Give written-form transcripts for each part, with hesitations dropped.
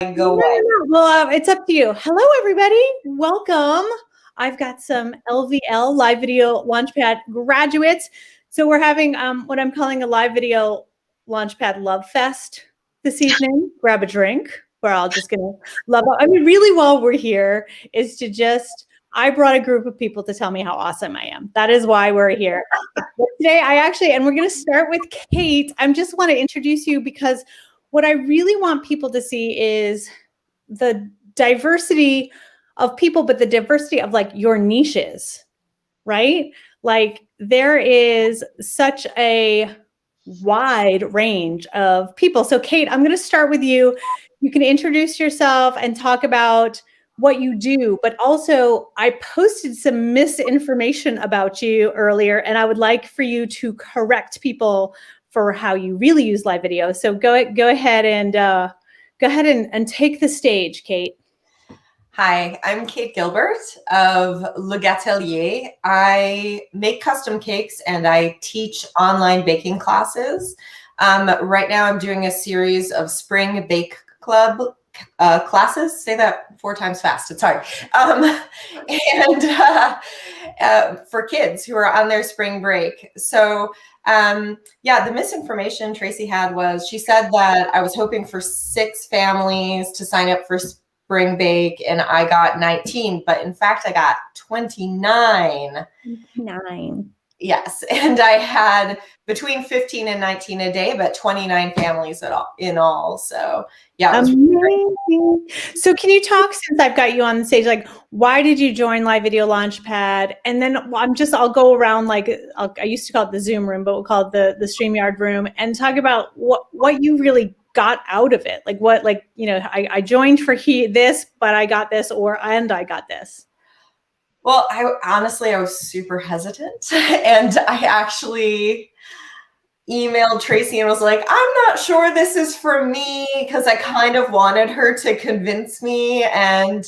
Go away. No. Well, it's up to you. Hello, everybody. Welcome. I've got some LVL, Live Video Launchpad graduates. So we're having what I'm calling a Live Video Launchpad Love Fest this evening. Grab a drink. We're all just going to love it. I mean, really, while we're here is to just, I brought a group of people to tell me how awesome I am. That is why we're here. But today, and we're going to start with Kate. I just want to introduce you because what I really want people to see is the diversity of people, but the diversity of like your niches, right? Like there is such a wide range of people. So Kate, I'm going to start with you. You can introduce yourself and talk about what you do, but also I posted some misinformation about you earlier, and I would like for you to correct people for how you really use live video. So go ahead and take the stage, Kate. Hi, I'm Kate Gilbert of Le Gatelier. I make custom cakes and I teach online baking classes. Right now I'm doing a series of spring bake club classes. Say that 4 times fast, it's hard. For kids who are on their spring break. So yeah, the misinformation Tracy had was she said that I was hoping for 6 families to sign up for spring bake and I got 19, but in fact I got 29. 9. Yes, and I had between 15 and 19 a day, but 29 families in all. So yeah, it was amazing. So can you talk, since I've got you on the stage, like why did you join Live Video Launchpad? And then I'll go around like I used to call it the Zoom room, but we'll call it the StreamYard room, and talk about what you really got out of it. Like what, like, you know, I joined for this, but I got this, and I got this. Well, I was super hesitant, and I actually emailed Tracy and was like, I'm not sure this is for me, because I kind of wanted her to convince me. And,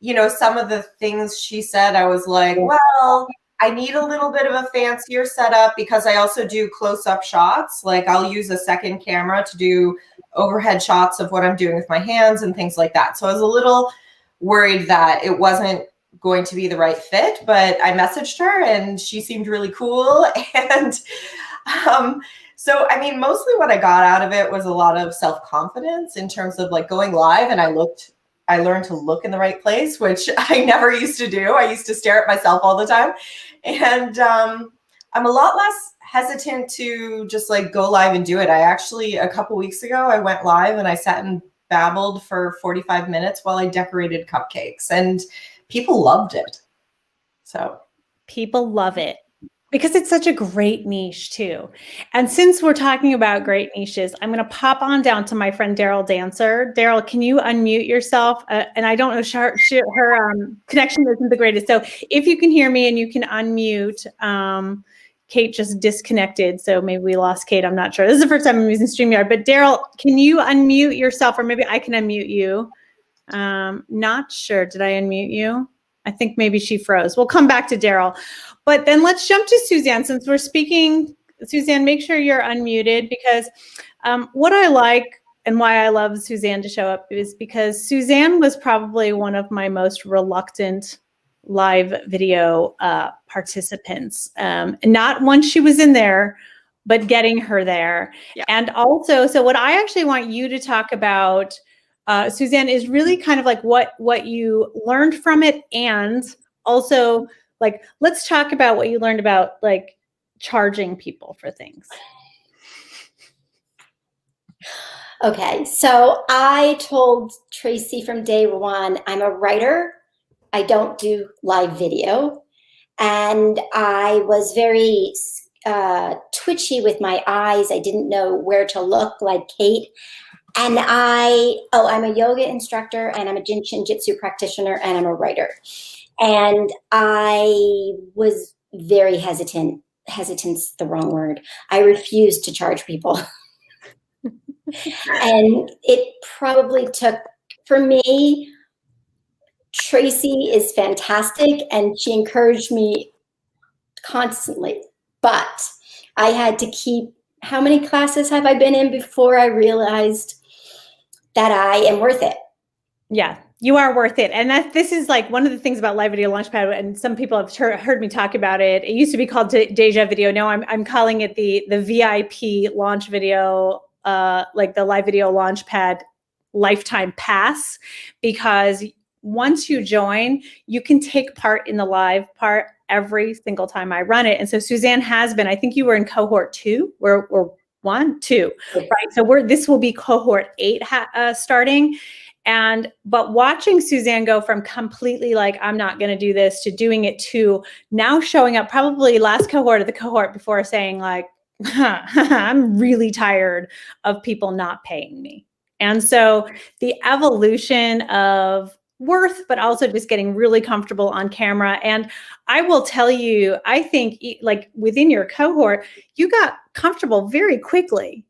you know, some of the things she said, I was like, well, I need a little bit of a fancier setup because I also do close-up shots. Like I'll use a second camera to do overhead shots of what I'm doing with my hands and things like that. So I was a little worried that it wasn't going to be the right fit, but I messaged her and she seemed really cool. And so, I mean, mostly what I got out of it was a lot of self-confidence in terms of like going live, and I learned to look in the right place, which I never used to do. I used to stare at myself all the time. And I'm a lot less hesitant to just like go live and do it. I actually, a couple weeks ago, I went live and I sat and babbled for 45 minutes while I decorated cupcakes, and people loved it. So people love it because it's such a great niche too. And since we're talking about great niches, I'm going to pop on down to my friend Daryl Dancer. Daryl, can you unmute yourself? And I don't know, her connection isn't the greatest. So if you can hear me and you can unmute, Kate just disconnected. So maybe we lost Kate. I'm not sure. This is the first time I'm using StreamYard. But Daryl, can you unmute yourself? Or maybe I can unmute you. Not sure. Did I unmute you? I think maybe she froze. We'll come back to Daryl. But then let's jump to Suzanne. Since we're speaking, Suzanne, make sure you're unmuted, because what I like and why I love Suzanne to show up is because Suzanne was probably one of my most reluctant live video participants. Not once she was in there, but getting her there. Yeah. And also, so what I actually want you to talk about, Suzanne, is really kind of like what you learned from it, and also like let's talk about what you learned about like charging people for things. Okay, so I told Tracy from day one, I'm a writer. I don't do live video, and I was very twitchy with my eyes. I didn't know where to look like Kate. And I'm a yoga instructor, and I'm a Shinjitsu practitioner, and I'm a writer. And I was very hesitant. Hesitant's the wrong word. I refused to charge people. And it probably took, for me, Tracy is fantastic, and she encouraged me constantly. But I had to keep, how many classes have I been in before I realized that I am worth it. Yeah, you are worth it. And this is like one of the things about Live Video Launchpad, and some people have heard me talk about it. It used to be called Deja Video. Now I'm calling it the VIP launch video, like the Live Video Launchpad lifetime pass, because once you join, you can take part in the live part every single time I run it. And so Suzanne has been, I think you were in cohort 2 or 1, 2, right? So this will be cohort 8 starting. But watching Suzanne go from completely like, I'm not going to do this, to doing it, to now showing up, probably last cohort of the cohort before, saying like, I'm really tired of people not paying me. And so the evolution of worth, but also just getting really comfortable on camera. And I will tell you, I think like within your cohort, you got comfortable very quickly.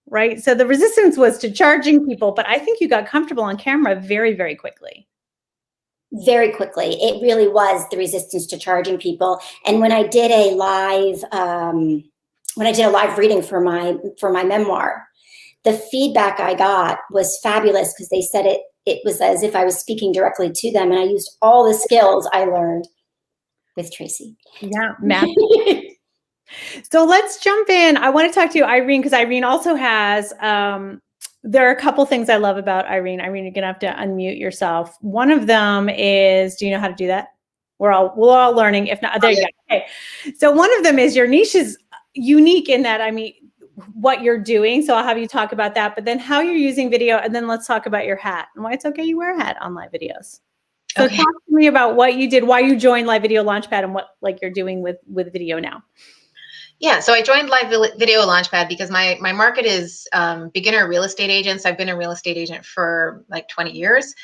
Right. So the resistance was to charging people, but I think you got comfortable on camera very, very quickly. Very quickly. It really was the resistance to charging people. And when I did a live, reading for my memoir, the feedback I got was fabulous, because they said it was as if I was speaking directly to them, and I used all the skills I learned with Tracy. Yeah, Matt. So let's jump in. I want to talk to you, Irene, because Irene also has, there are a couple things I love about Irene. Irene, you're going to have to unmute yourself. One of them is, do you know how to do that? We're all learning. If not, there you go. Okay. So one of them is your niche is unique in that, I mean, what you're doing. So I'll have you talk about that, but then how you're using video. And then let's talk about your hat and why it's okay you wear a hat on live videos. So talk to me about what you did, why you joined Live Video Launchpad, and what like you're doing with video now. Yeah, so I joined Live Video Launchpad because my market is beginner real estate agents. I've been a real estate agent for like 20 years.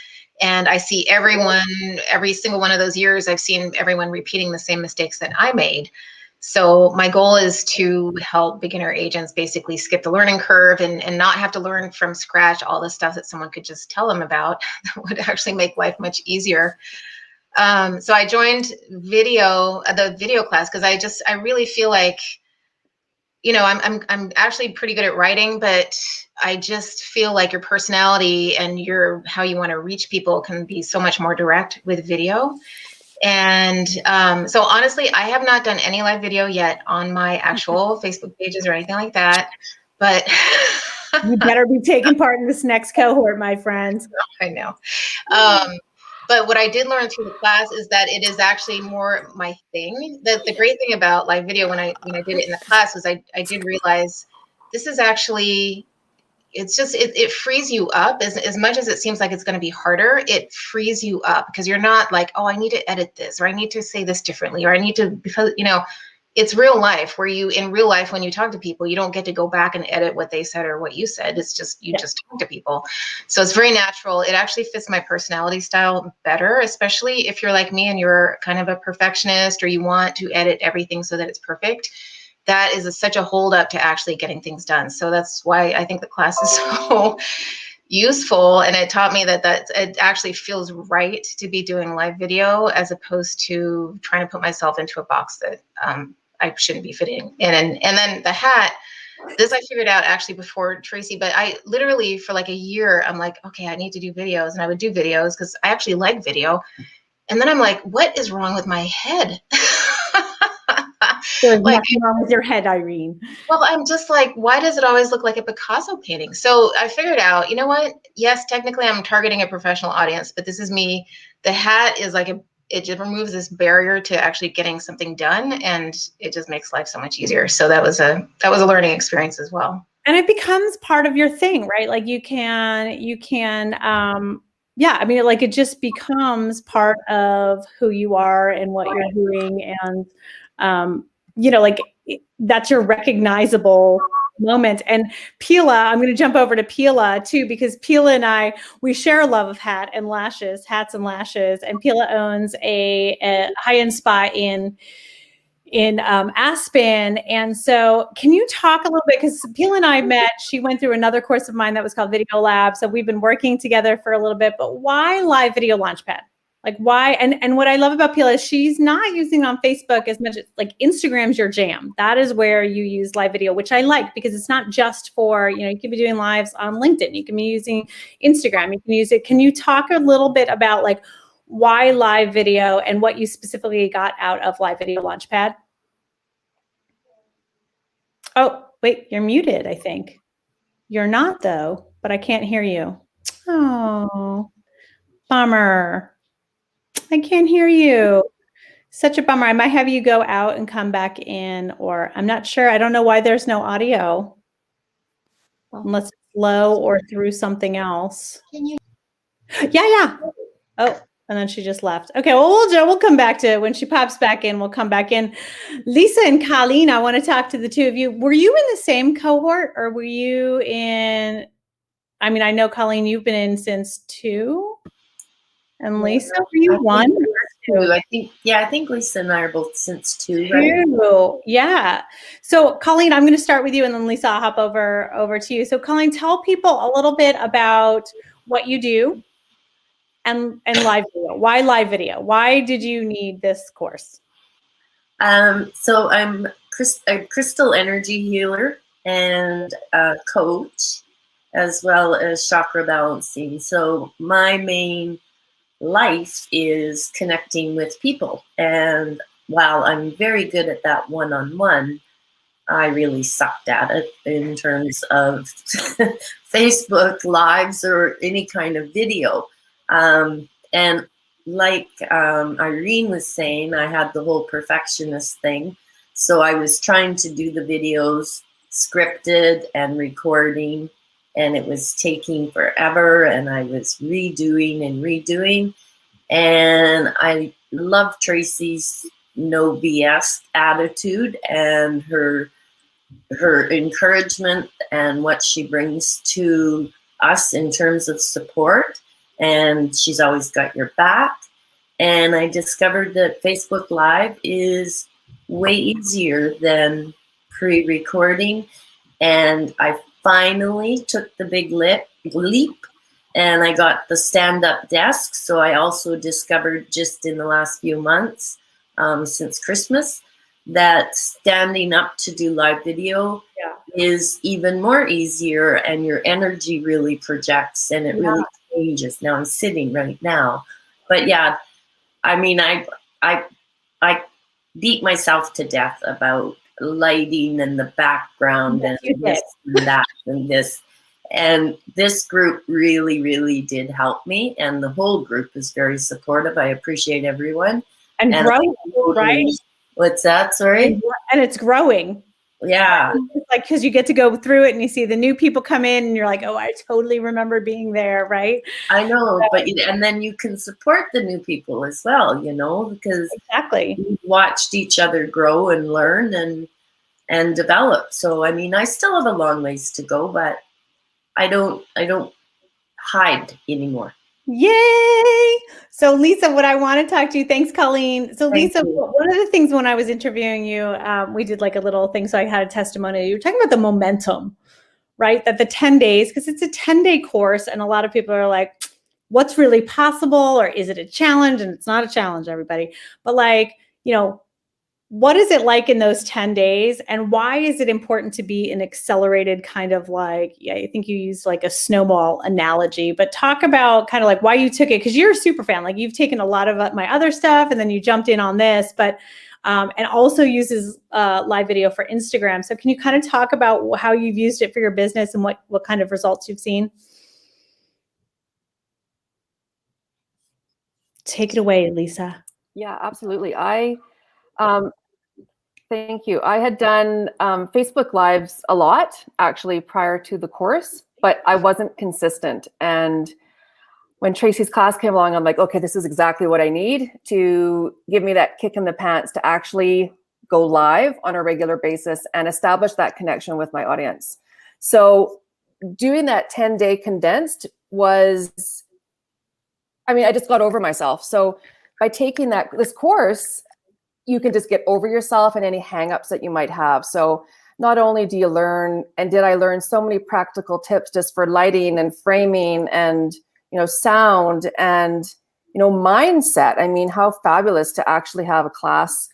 And I see every single one of those years, I've seen everyone repeating the same mistakes that I made. So my goal is to help beginner agents basically skip the learning curve and not have to learn from scratch all the stuff that someone could just tell them about that would actually make life much easier. So I joined the video class because I really feel like, you know, I'm actually pretty good at writing, but I just feel like your personality and how you want to reach people can be so much more direct with video. And so honestly, I have not done any live video yet on my actual Facebook pages or anything like that, but you better be taking part in this next cohort, my friends. I know. But what I did learn through the class is that it is actually more my thing. The great thing about live video when I did it in the class was I did realize this is actually, it frees you up as much as it seems like it's going to be harder. It frees you up because you're not like, oh, I need to edit this, or I need to say this differently, or I need to, because, you know, it's real life where in real life, when you talk to people, you don't get to go back and edit what they said or what you said. It's just, you just talk to people. So it's very natural. It actually fits my personality style better, especially if you're like me and you're kind of a perfectionist or you want to edit everything so that it's perfect. That is such a hold up to actually getting things done. So that's why I think the class is so useful. And it taught me that it actually feels right to be doing live video as opposed to trying to put myself into a box that I shouldn't be fitting in. And then the hat, this I figured out actually before Tracy, but I literally for like a year, I'm like, okay, I need to do videos. And I would do videos because I actually like video. And then I'm like, what is wrong with my head? There's nothing wrong with your head, Irene. Well, I'm just like, why does it always look like a Picasso painting? So I figured out, you know what? Yes, technically I'm targeting a professional audience, but this is me. The hat is like it just removes this barrier to actually getting something done, and it just makes life so much easier. So that was a learning experience as well. And it becomes part of your thing, right? Like you can, yeah, I mean, like it just becomes part of who you are and what you're doing. And, you know, like that's your recognizable moment. And Pila, I'm going to jump over to Pila too, because Pila and I, we share a love of hats and lashes. And Pila owns a high-end spa in Aspen. And so can you talk a little bit, because Pila and I met, she went through another course of mine that was called Video Lab. So we've been working together for a little bit, but why Live Video Launchpad? Like why? And what I love about Pila is she's not using on Facebook as much. Like Instagram's your jam. That is where you use live video, which I like because it's not just for, you can be doing lives on LinkedIn. You can be using Instagram. You can use it. Can you talk a little bit about like why live video and what you specifically got out of live video Launchpad? Oh, wait, you're muted, I think. You're not though, but I can't hear you. Oh, bummer. I can't hear you. Such a bummer. I might have you go out and come back in, or I'm not sure. I don't know why there's no audio. Unless it's low or through something else. Can you? Yeah. Oh, and then she just left. Okay, well, we'll come back to it. When she pops back in, we'll come back in. Lisa and Colleen, I want to talk to the two of you. Were you in the same cohort or were you in, I mean, I know Colleen, you've been in since 2. And Lisa, were you 1? I think Lisa and I are both since 2, right? 2, yeah. So Colleen, I'm going to start with you, and then Lisa, I'll hop over to you. So Colleen, tell people a little bit about what you do and live video. Why live video? Why did you need this course? So I'm a crystal energy healer and a coach, as well as chakra balancing. So my main life is connecting with people, and while I'm very good at that one-on-one, I really sucked at it in terms of Facebook lives or any kind of video. And like Irene was saying, I had the whole perfectionist thing, so I was trying to do the videos scripted and recording, and it was taking forever, and I was redoing. And I love Tracy's no BS attitude and her encouragement and what she brings to us in terms of support. And she's always got your back. And I discovered that Facebook Live is way easier than pre-recording. And I finally took the big leap, and I got the stand-up desk. So I also discovered just in the last few months, since Christmas, that standing up to do live video is even more easier, and your energy really projects and it really changes. Now I'm sitting right now, but yeah, I mean, I beat myself to death about lighting and the background and this and that and this. And this group really, really did help me. And the whole group is very supportive. I appreciate everyone. And growing, right? What's that? Sorry? And it's growing. Yeah. It's like, because you get to go through it and you see the new people come in and you're like, oh, I totally remember being there, right? I know, but and then you can support the new people as well, because we've watched each other grow and learn and develop. So, I mean, I still have a long ways to go, but I don't hide anymore. Yay! So Lisa, what I want to talk to you, thanks Colleen. So Lisa, one of the things when I was interviewing you, we did like a little thing. So I had a testimony. You were talking about the momentum, right? That the 10 days, because it's a 10-day course. And a lot of people are like, what's really possible? Or is it a challenge? And it's not a challenge, everybody. But like, what is it like in those 10 days? And why is it important to be an accelerated kind of like, I think you used like a snowball analogy, but talk about kind of like why you took it. Cause you're a super fan. Like you've taken a lot of my other stuff and then you jumped in on this, but, and also uses live video for Instagram. So can you kind of talk about how you've used it for your business and what kind of results you've seen? Take it away, Lisa. Yeah, absolutely. Thank you. I had done Facebook Lives a lot actually prior to the course, but I wasn't consistent. And when Tracy's class came along, I'm like, okay, this is exactly what I need to give me that kick in the pants to actually go live on a regular basis and establish that connection with my audience. So doing that 10-day condensed was, I just got over myself. So by taking this course, you can just get over yourself and any hangups that you might have. So not only do you learn, and did I learn so many practical tips just for lighting and framing and, sound and mindset. I mean, how fabulous to actually have a class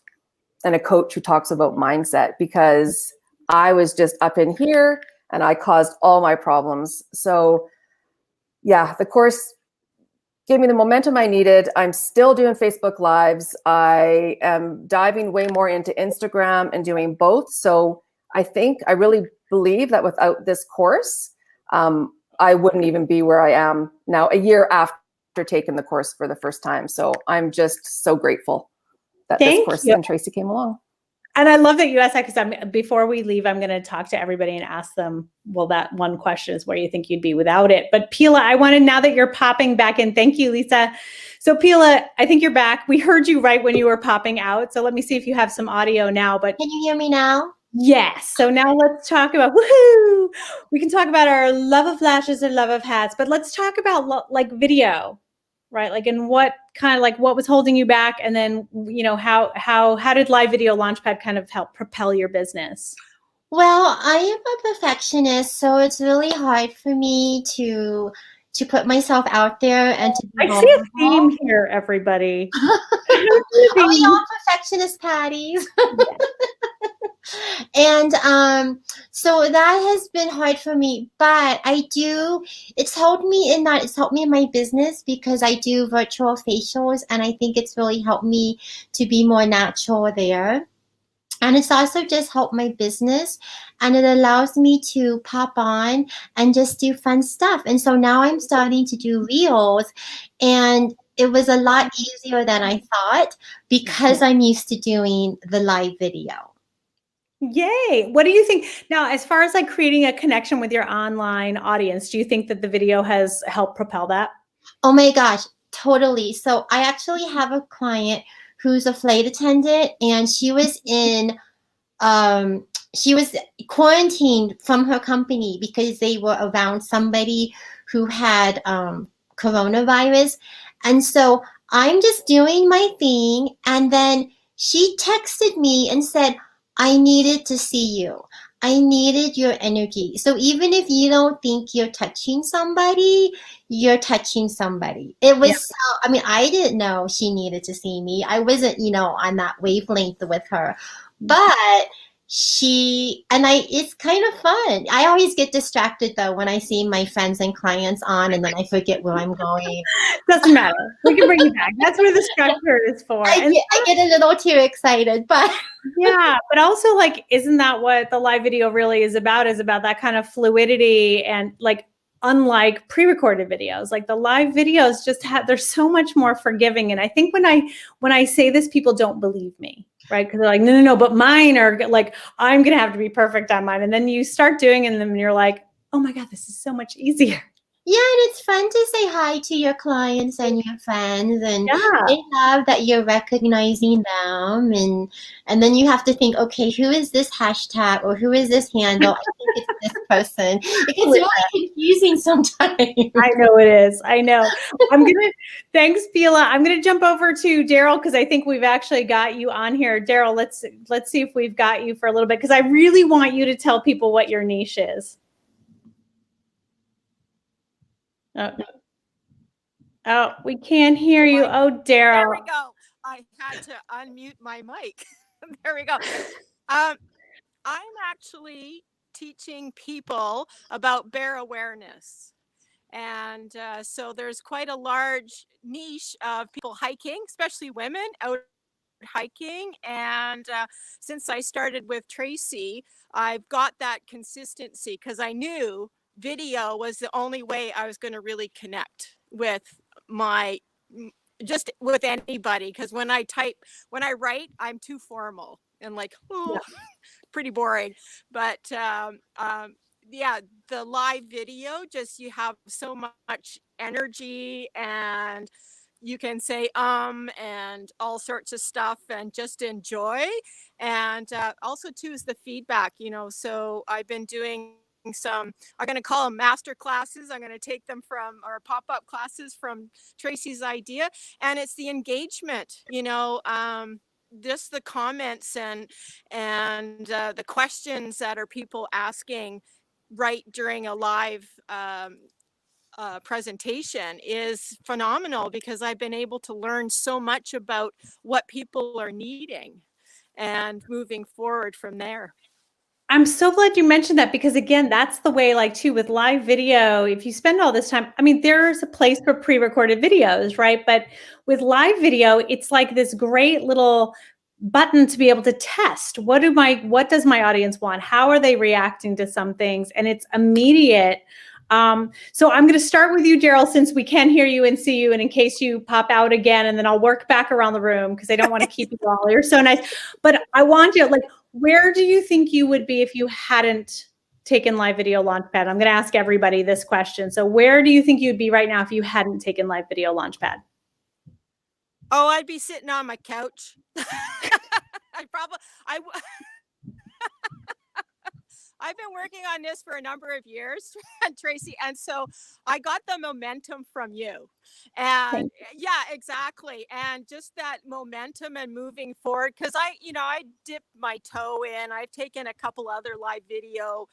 and a coach who talks about mindset, because I was just up in here and I caused all my problems. So yeah, the course gave me the momentum I needed. I'm still doing Facebook Lives. I am diving way more into Instagram and doing both. So I really believe that without this course, I wouldn't even be where I am now, a year after taking the course for the first time. So I'm just so grateful that this course and Tracy came along. And I love that you asked that, because before we leave, I'm going to talk to everybody and ask them, well, that one question is where you think you'd be without it. But Pila, I wanted, now that you're popping back in, thank you, Lisa. So Pila, I think you're back. We heard you right when you were popping out. So let me see if you have some audio now. But can you hear me now? Yes. So now let's talk about, woohoo! We can talk about our love of flashes and love of hats, but let's talk about like video. Right? Like, and what kind of, like, what was holding you back? And then, how did live video Launchpad kind of help propel your business? Well, I am a perfectionist, so it's really hard for me to put myself out there and to be I see a theme here, everybody. Are we all perfectionist, Patties? And so that has been hard for me, but it's helped me in my business, because I do virtual facials, and I think it's really helped me to be more natural there. And it's also just helped my business, and it allows me to pop on and just do fun stuff. And so now I'm starting to do reels, and it was a lot easier than I thought, because I'm used to doing the live video. Yay. What do you think now, as far as like creating a connection with your online audience? Do you think that the video has helped propel that? Oh my gosh, totally. So I actually have a client who's a flight attendant, and she was quarantined from her company because they were around somebody who had coronavirus. And so I'm just doing my thing, and then she texted me and said, I needed to see you. I needed your energy. So even if you don't think you're touching somebody, you're touching somebody. It was, I didn't know she needed to see me. I wasn't, on that wavelength with her. But it's kind of fun. I always get distracted though when I see my friends and clients on, and then I forget where I'm going. Doesn't matter. We can bring you back. That's where the structure is for. I get a little too excited, but yeah, but also, like, isn't that what the live video really is about? Is about that kind of fluidity, and like, unlike pre-recorded videos, like the live videos just they're so much more forgiving. And I think when I say this, people don't believe me. Right? Because they're like, no, but mine are like, I'm going to have to be perfect on mine. And then you start doing it, and then you're like, oh my God, this is so much easier. Yeah, and it's fun to say hi to your clients and your friends, and they love that you're recognizing them, and then you have to think, okay, who is this hashtag, or who is this handle? I think it's this person. It gets really confusing sometimes. I know it is. I know. Thanks, Pila. I'm gonna jump over to Daryl, because I think we've actually got you on here. Daryl, let's see if we've got you for a little bit, because I really want you to tell people what your niche is. Oh, we can't hear you. Oh, Daryl. There we go. I had to unmute my mic. There we go. I'm actually teaching people about bear awareness. And so there's quite a large niche of people hiking, especially women out hiking. And since I started with Tracy, I've got that consistency, because I knew video was the only way I was going to really connect with just with anybody. Because when I write, I'm too formal and like, pretty boring. But yeah, the live video, just you have so much energy, and you can say and all sorts of stuff, and just enjoy. And also too is the feedback, so I've been doing some, I'm going to call them master classes. I'm going to take them from, or pop-up classes from Tracy's idea. And it's the engagement, just the comments and the questions that are people asking right during a live presentation is phenomenal, because I've been able to learn so much about what people are needing and moving forward from there. I'm so glad you mentioned that, because again, that's the way, like too, with live video, if you spend all this time, I mean, there's a place for pre-recorded videos, right? But with live video, it's like this great little button to be able to test. What does my audience want? How are they reacting to some things? And it's immediate. So I'm going to start with you, Daryl, since we can hear you and see you, and in case you pop out again, and then I'll work back around the room, because I don't want to keep you all. You're so nice. But I want you, like, where do you think you would be if you hadn't taken live video Launchpad? I'm going to ask everybody this question. So where do you think you'd be right now if you hadn't taken live video Launchpad? Oh, I'd be sitting on my couch. I've been working on this for a number of years, Tracy, and so I got the momentum from you. And yeah, exactly. And just that momentum and moving forward, because I dipped my toe in. I've taken a couple other live video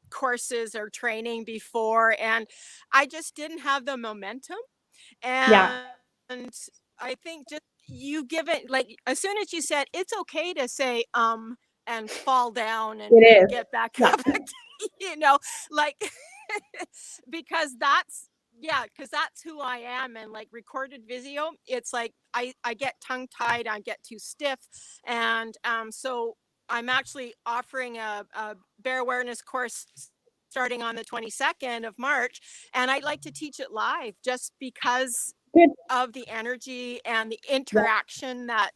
courses or training before, and I just didn't have the momentum. And I think just you give it, like, as soon as you said it's okay to say and fall down and get back up, like because that's who I am. And like recorded video, it's like I get tongue tied, I get too stiff. And so I'm actually offering a bear awareness course starting on the 22nd of March, and I'd like to teach it live, just because of the energy and the interaction that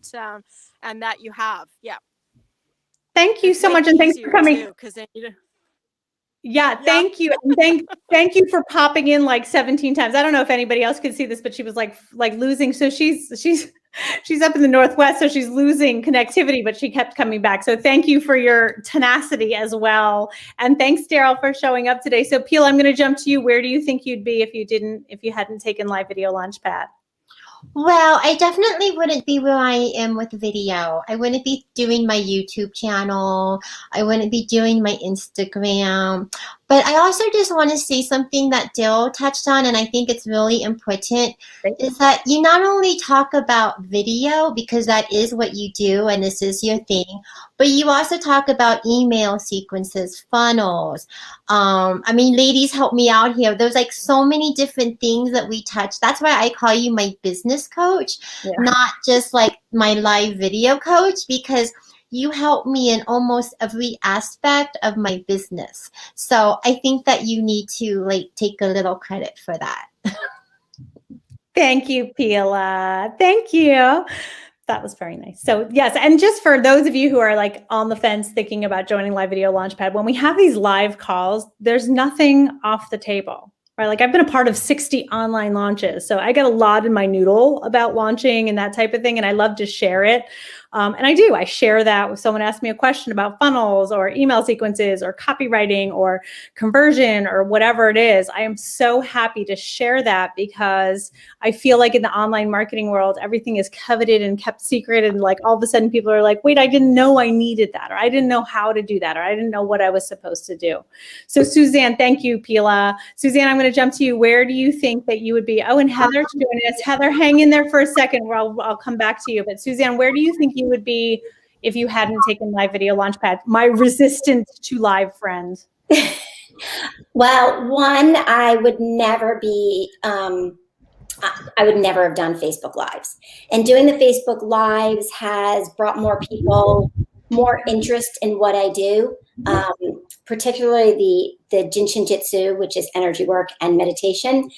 and that you have. Yeah. Thank you so much, and thanks for coming. Thank you. And thank you for popping in like 17 times. I don't know if anybody else could see this, but she was like losing. So she's up in the Northwest, so she's losing connectivity, but she kept coming back. So thank you for your tenacity as well. And thanks, Daryl, for showing up today. So Peel, I'm going to jump to you. Where do you think you'd be if you hadn't taken live video Launchpad? Well, I definitely wouldn't be where I am with video. I wouldn't be doing my YouTube channel. I wouldn't be doing my Instagram. But I also just want to say something that Daryl touched on, and I think it's really important, is that you not only talk about video, because that is what you do and this is your thing, but you also talk about email sequences, funnels. I mean, ladies, help me out here. There's like so many different things that we touch. That's why I call you my business coach, not just like my live video coach, because you help me in almost every aspect of my business. So I think that you need to like take a little credit for that. Thank you, Pila. Thank you. That was very nice. So yes, and just for those of you who are like on the fence thinking about joining live video Launchpad, when we have these live calls, there's nothing off the table. Right? Like I've been a part of 60 online launches. So I get a lot in my noodle about launching and that type of thing. And I love to share it. And I share that when someone asks me a question about funnels or email sequences or copywriting or conversion or whatever it is. I am so happy to share that, because I feel like in the online marketing world, everything is coveted and kept secret. And like all of a sudden people are like, wait, I didn't know I needed that, or I didn't know how to do that, or I didn't know what I was supposed to do. So Suzanne, thank you, Pila. Suzanne, I'm going to jump to you. Where do you think that you would be? Oh, and Heather's joining us. Heather, hang in there for a second where I'll come back to you. But Suzanne, where do you think you would be if you hadn't taken live video Launchpad? My resistant to live friend. Well, one, I would never have done Facebook Lives. And doing the Facebook Lives has brought more people, more interest in what I do, particularly the Jinshin Jitsu, which is energy work and meditation.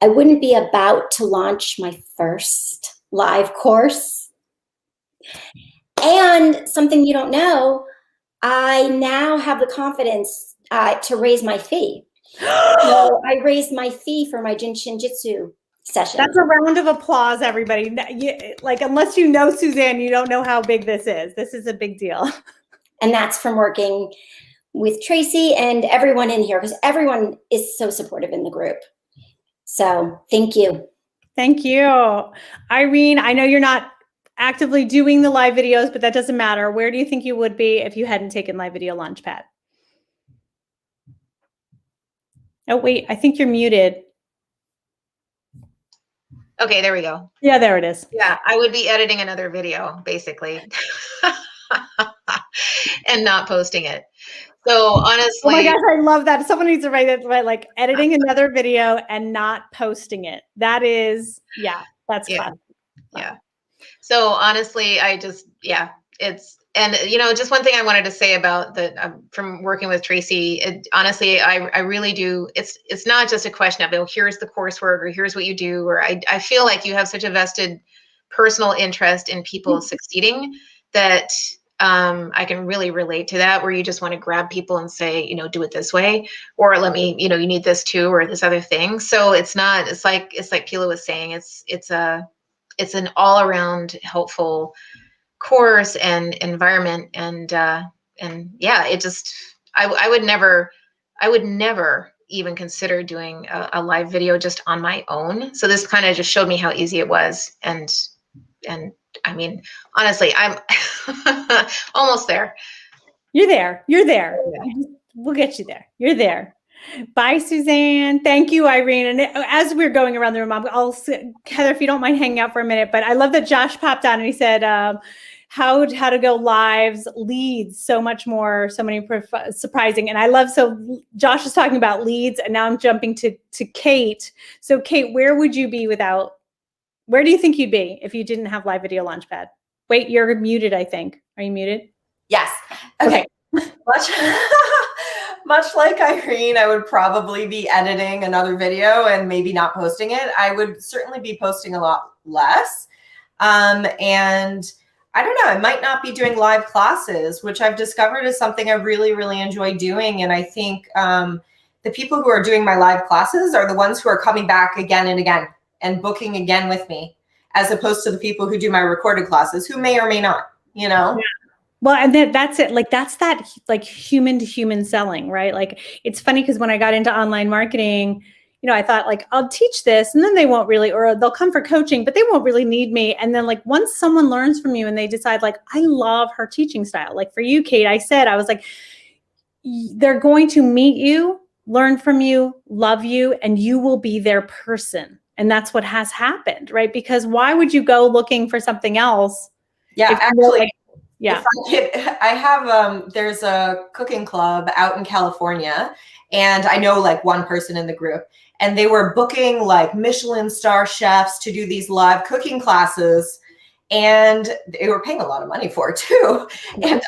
I wouldn't be about to launch my first live course. And something you don't know, I now have the confidence to raise my fee. So I raised my fee for my Jinshin Jitsu session. That's a round of applause, everybody. Like, unless you know Suzanne, you don't know how big this is. This is a big deal. And that's from working with Tracy and everyone in here, because everyone is so supportive in the group. So thank you. Thank you. Irene, I know you're not actively doing the live videos, but that doesn't matter. Where do you think you would be if you hadn't taken live video Launchpad? Oh, wait, I think you're muted. Okay, there we go. Yeah, there it is. Yeah, I would be editing another video, basically, and not posting it. So honestly, oh my gosh, I love that. Someone needs to write it, right? Like editing another video and not posting it. That is, yeah, that's yeah, fun. yeah. So honestly, I just, yeah, it's, and just one thing I wanted to say about from working with Tracy, honestly, I really do. It's not just a question of, oh, here's the coursework or here's what you do, or I feel like you have such a vested personal interest in people succeeding that I can really relate to that, where you just want to grab people and say, do it this way, or let me, you need this too, or this other thing. So it's like Pila was saying, it's an all around helpful course and environment. And yeah, it just, I would never even consider doing a live video just on my own. So this kind of just showed me how easy it was. And I mean, honestly, I'm almost there. You're there. You're there. We'll get you there. You're there. Bye, Suzanne. Thank you, Irene. And as we're going around the room, Heather, if you don't mind hanging out for a minute, but I love that Josh popped on and he said, how to go lives, leads, so many surprising. And I love, so Josh is talking about leads, and now I'm jumping to Kate. So Kate, where do you think you'd be if you didn't have live video Launchpad? Wait, you're muted, I think. Are you muted? Yes. Okay. Much like Irene, I would probably be editing another video and maybe not posting it. I would certainly be posting a lot less. And I don't know, I might not be doing live classes, which I've discovered is something I really, really enjoy doing. And I think the people who are doing my live classes are the ones who are coming back again and again and booking again with me, as opposed to the people who do my recorded classes who may or may not, Yeah. Well, and that's it. Like, that's that like human to human selling, right? Like, it's funny because when I got into online marketing, I thought like, I'll teach this and then they won't really, or they'll come for coaching, but they won't really need me. And then like, once someone learns from you and they decide like, I love her teaching style. Like for you, Kate, I was like, they're going to meet you, learn from you, love you, and you will be their person. And that's what has happened, right? Because why would you go looking for something else? Yeah, actually, yeah. I have, there's a cooking club out in California, and I know like one person in the group, and they were booking like Michelin star chefs to do these live cooking classes, and they were paying a lot of money for it too. And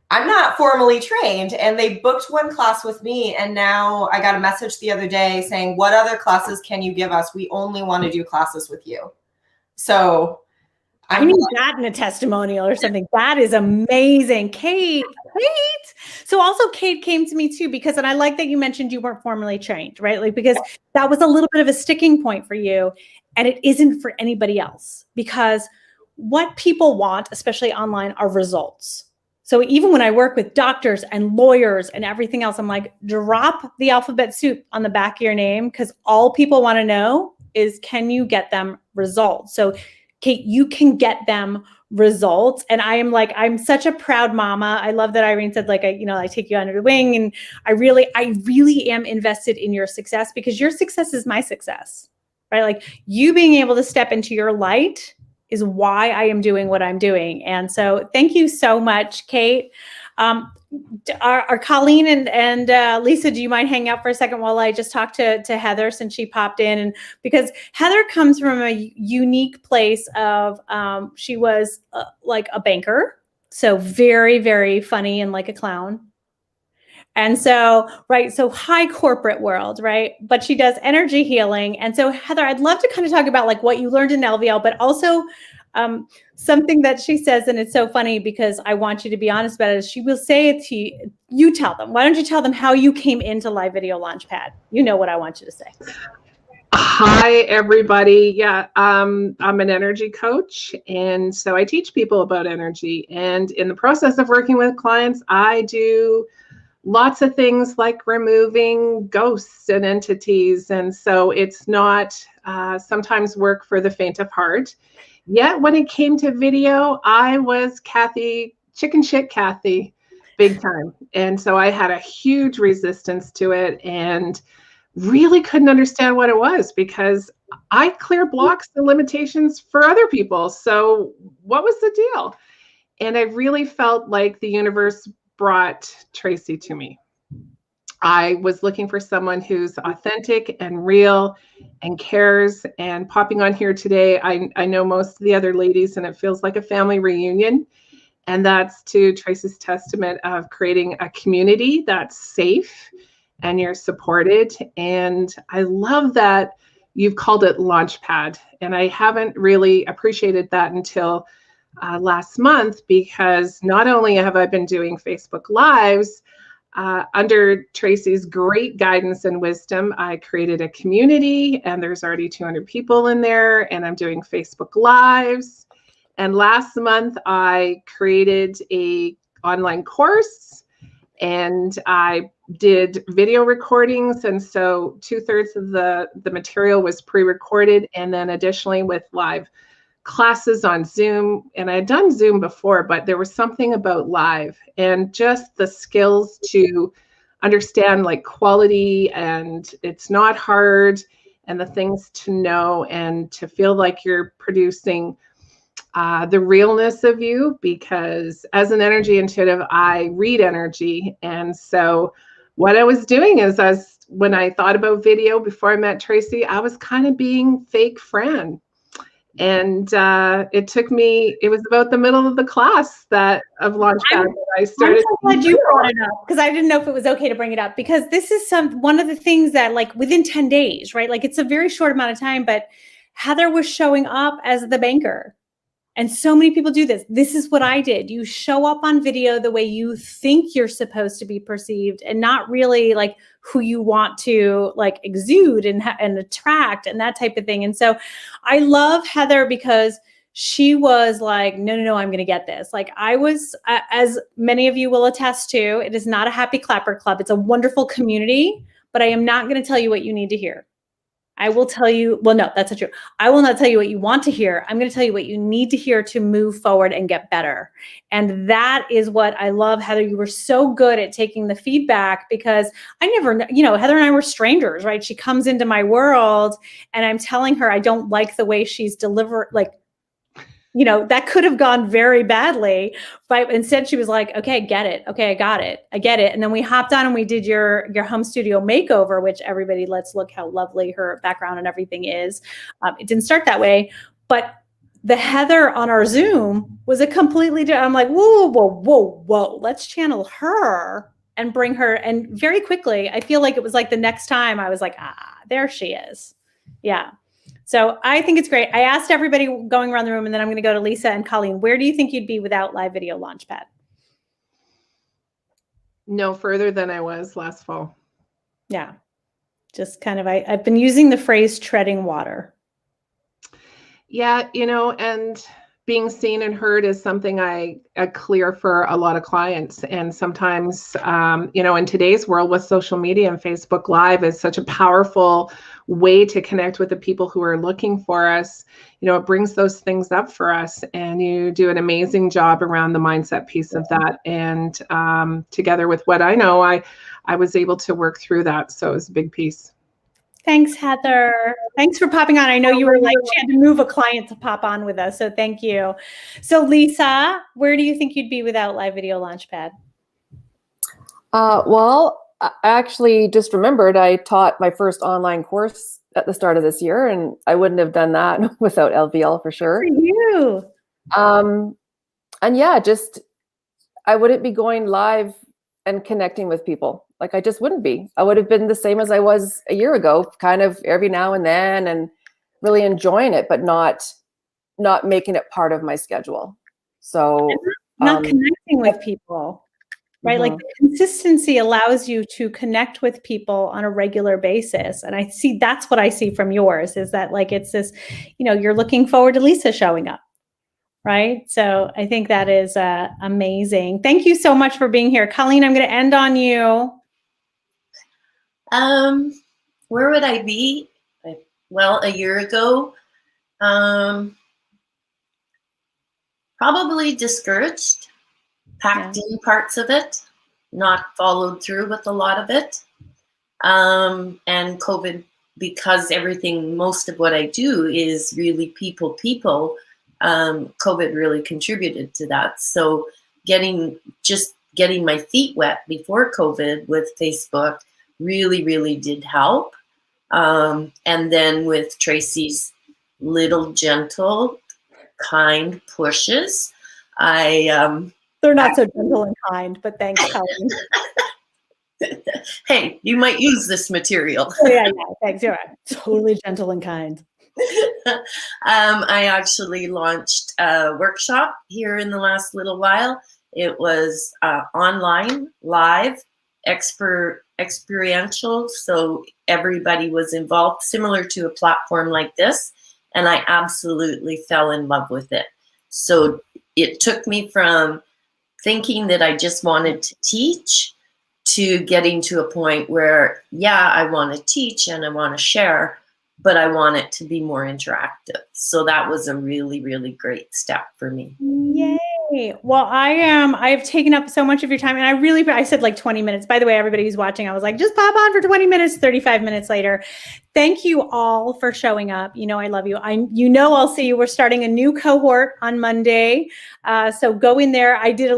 I'm not formally trained, and they booked one class with me. And now I got a message the other day saying, what other classes can you give us? We only want to do classes with you. So I need that in a testimonial or something. That is amazing. Kate. So also Kate came to me too, because, and I like that you mentioned you weren't formally trained, right? Like, because that was a little bit of a sticking point for you, and it isn't for anybody else, because what people want, especially online, are results. So even when I work with doctors and lawyers and everything else, I'm like, drop the alphabet soup on the back of your name, because all people want to know is, can you get them results? So Kate, you can get them results. And I'm such a proud mama. I love that Irene said, like, I take you under the wing, and I really am invested in your success, because your success is my success, right? Like, you being able to step into your light is why I am doing what I'm doing. And so thank you so much, Kate. Are Colleen and Lisa, do you mind hanging out for a second while I just talk to Heather, since she popped in? And because Heather comes from a unique place of, she was like a banker, so very, very funny and like a clown. And so, right, so high corporate world, right? But she does energy healing. And so Heather, I'd love to kind of talk about like what you learned in LVL, but also something that she says, and it's so funny because I want you to be honest about it, is she will say it to you. You tell them. Why don't you tell them how you came into Live Video Launchpad? You know what I want you to say. Hi, everybody. Yeah, I'm an energy coach, and so I teach people about energy. And in the process of working with clients, I do lots of things like removing ghosts and entities. And so it's not sometimes work for the faint of heart. Yet when it came to video, I was Kathy, chicken shit Kathy, big time. And so I had a huge resistance to it. And really couldn't understand what it was because I clear blocks and limitations for other people. So what was the deal? And I really felt like the universe brought Tracy to me. I was looking for someone who's authentic and real and cares. And popping on here today, I know most of the other ladies, and it feels like a family reunion. And that's to Tracy's testament of creating a community that's safe and you're supported. And I love that you've called it Launchpad. And I haven't really appreciated that until last month, because not only have I been doing Facebook Lives, under Tracy's great guidance and wisdom, I created a community and there's already 200 people in there, and I'm doing Facebook Lives. And last month I created a online course and I did video recordings. And so 2/3 of the material was pre-recorded, and then additionally with live classes on Zoom. And I had done Zoom before, but there was something about live and just the skills to understand like quality, and it's not hard, and the things to know and to feel like you're producing the realness of you. Because as an energy intuitive, I read energy. And so what I was doing is, when I thought about video before I met Tracy, I was kind of being fake Fran. And it was about the middle of the class of Launchpad that I started. I'm so glad you brought it up, because I didn't know if it was okay to bring it up, because this is one of the things that, like, within 10 days, right? Like, it's a very short amount of time, but Heather was showing up as the banker. And so many people do this. This is what I did. You show up on video the way you think you're supposed to be perceived, and not really like who you want to like exude and attract and that type of thing. And so I love Heather because she was like, no, I'm going to get this. Like, I was, as many of you will attest to, it is not a happy clapper club. It's a wonderful community, but I am not going to tell you what you need to hear. I will tell you, well, no, that's not true. I will not tell you what you want to hear. I'm going to tell you what you need to hear to move forward and get better. And that is what I love, Heather. You were so good at taking the feedback, because I never, Heather and I were strangers, right? She comes into my world and I'm telling her I don't like the way she's delivered, like, that could have gone very badly, but instead she was like, okay, get it. Okay, I got it. I get it. And then we hopped on and we did your home studio makeover, which everybody, let's look how lovely her background and everything is. It didn't start that way, but the Heather on our Zoom was a completely different. I'm like, whoa. Let's channel her and bring her. And very quickly, I feel like it was like the next time I was like, there she is. Yeah. So I think it's great. I asked everybody going around the room, and then I'm going to go to Lisa and Colleen. Where do you think you'd be without live video Launchpad? No further than I was last fall. Yeah. Just kind of, I've been using the phrase treading water. Yeah, and being seen and heard is something I clear for a lot of clients. And sometimes, in today's world with social media and Facebook Live is such a powerful way to connect with the people who are looking for us. It brings those things up for us, and you do an amazing job around the mindset piece of that. And together with what I know, I was able to work through that. So it was a big piece. Thanks, Heather. Thanks for popping on. I know you were like, she had to move a client to pop on with us. So thank you. So Lisa, where do you think you'd be without live video Launchpad? Well, I actually just remembered I taught my first online course at the start of this year, and I wouldn't have done that without LVL for sure. For you. And yeah, I wouldn't be going live and connecting with people. Like, I just wouldn't be. I would have been the same as I was a year ago, kind of every now and then, and really enjoying it, but not making it part of my schedule. So not connecting with people, right? Mm-hmm. Like, the consistency allows you to connect with people on a regular basis. And I see, that's what I see from yours, is that like, it's this, you're looking forward to Lisa showing up. Right. So I think that is amazing. Thank you so much for being here. Colleen, I'm going to end on you. Where would I be? Well, a year ago, probably discouraged, packed in parts of it, not followed through with a lot of it. And COVID, because most of what I do is really people, COVID really contributed to that. So getting my feet wet before COVID with Facebook really did help. And then with Tracy's little gentle, kind pushes, They're not so gentle and kind, but thanks, Colleen. Hey, you might use this material. Yeah, thanks. You're right. Totally gentle and kind. I actually launched a workshop here in the last little while. It was online, live, experiential, so everybody was involved, similar to a platform like this, and I absolutely fell in love with it. So it took me from thinking that I just wanted to teach to getting to a point where, yeah, I want to teach and I want to share, but I want it to be more interactive. So that was a really great step for me. Yay. Well, I've taken up so much of your time, and I said like 20 minutes. By the way, everybody who's watching, I was like, just pop on for 20 minutes, 35 minutes later. Thank you all for showing up. You know, I love you. I'll see you. We're starting a new cohort on Monday. So go in there. I did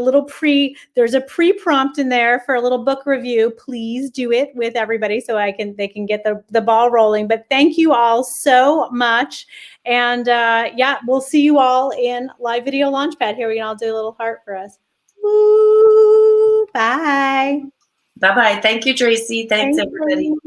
there's a pre-prompt in there for a little book review. Please do it with everybody so they can get the ball rolling. But thank you all so much. And we'll see you all in Live Video Launchpad. Here we can all do a little heart for us. Woo, bye. Bye-bye. Thank you, Tracy. Thanks everybody.